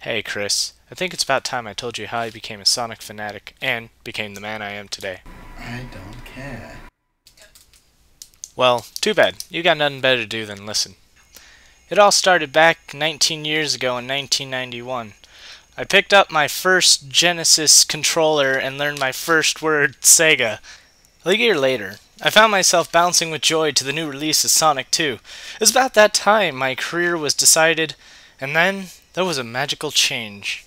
Hey Chris, I think it's about time I told you how I became a Sonic fanatic and became the man I am today. I don't care. Well, too bad. You got nothing better to do than listen. It all started back 19 years ago in 1991. I picked up my first Genesis controller and learned my first word, Sega. A year later, I found myself bouncing with joy to the new release of Sonic 2. It was about that time my career was decided, and then there was a magical change.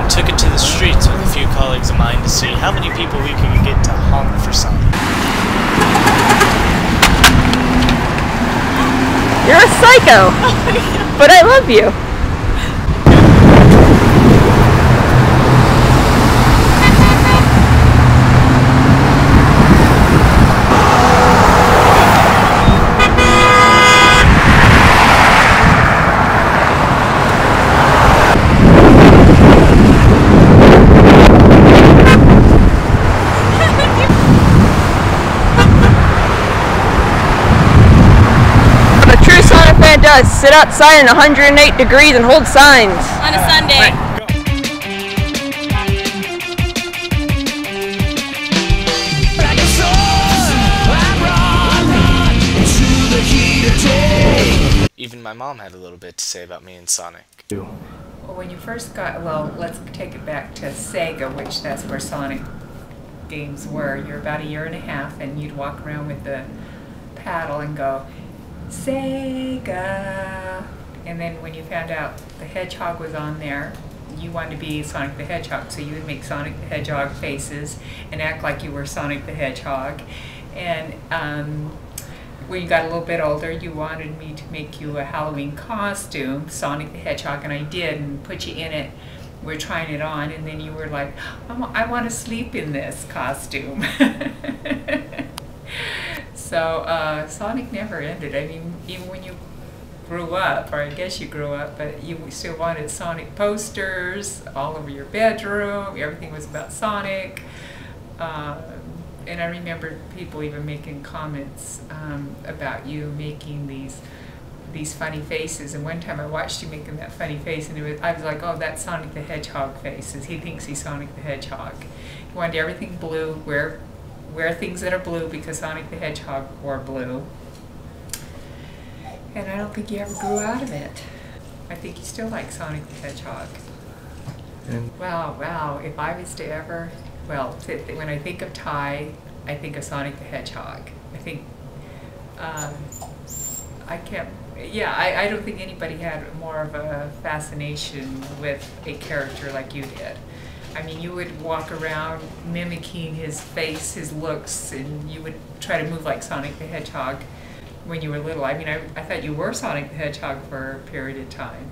Took it to the streets with a few colleagues of mine to see how many people we could get to honk for Sonic. You're a psycho! But I love you! Does sit outside in 108 degrees and hold signs on a Sunday. Even my mom had a little bit to say about me and Sonic. Well, when you first got, well, let's take it back to Sega, which that's where Sonic games were. You're about a year and a half, and you'd walk around with the paddle and go, Sega. And then when you found out the Hedgehog was on there, you wanted to be Sonic the Hedgehog, so you would make Sonic the Hedgehog faces and act like you were Sonic the Hedgehog. And when you got a little bit older, you wanted me to make you a Halloween costume, Sonic the Hedgehog, and I did, and put you in it. We're trying it on, and then you were like, I want to sleep in this costume. So Sonic never ended. I mean, even when you grew up, or I guess you grew up, but you still wanted Sonic posters all over your bedroom. Everything was about Sonic. And I remember people even making comments about you making these funny faces. And one time I watched you making that funny face, and I was like, oh, that's Sonic the Hedgehog faces. He thinks he's Sonic the Hedgehog. He wanted everything blue, wear things that are blue because Sonic the Hedgehog wore blue. And I don't think you ever grew out of it. I think you still like Sonic the Hedgehog. Wow, if I was to ever, well, when I think of Ty, I think of Sonic the Hedgehog. I think, I don't think anybody had more of a fascination with a character like you did. I mean, you would walk around mimicking his face, his looks, and you would try to move like Sonic the Hedgehog when you were little. I mean, I thought you were Sonic the Hedgehog for a period of time.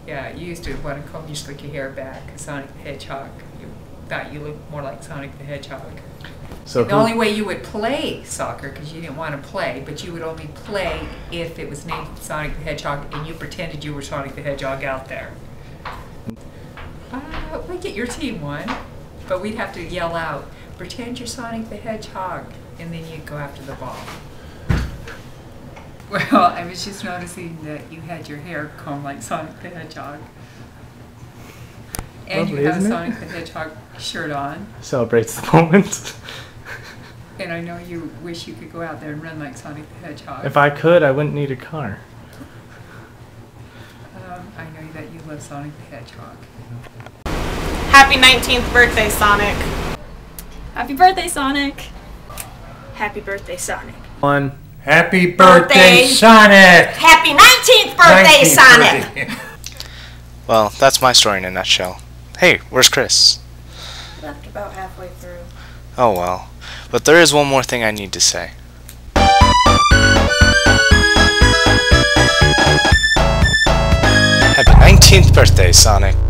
Yeah, you used to want to comb your slick your hair back, Sonic the Hedgehog. You thought you looked more like Sonic the Hedgehog. So the only way you would play soccer, because you didn't want to play, but you would only play if it was named Sonic the Hedgehog and you pretended you were Sonic the Hedgehog out there. We'd get your team one, but we'd have to yell out, pretend you're Sonic the Hedgehog, and then you'd go after the ball. Well, I was just noticing that you had your hair combed like Sonic the Hedgehog. And lovely, you have a Sonic the Hedgehog shirt on. Celebrates the moment. And I know you wish you could go out there and run like Sonic the Hedgehog. If I could, I wouldn't need a car. I know that you love Sonic the Hedgehog. Happy 19th birthday, Sonic. Happy birthday, Sonic. Happy birthday, Sonic. Happy birthday, Sonic! Happy 19th birthday, Sonic! Well, that's my story in a nutshell. Hey, where's Chris? Left about halfway through. Oh well. But there is one more thing I need to say. Happy 19th 19th birthday, Sonic.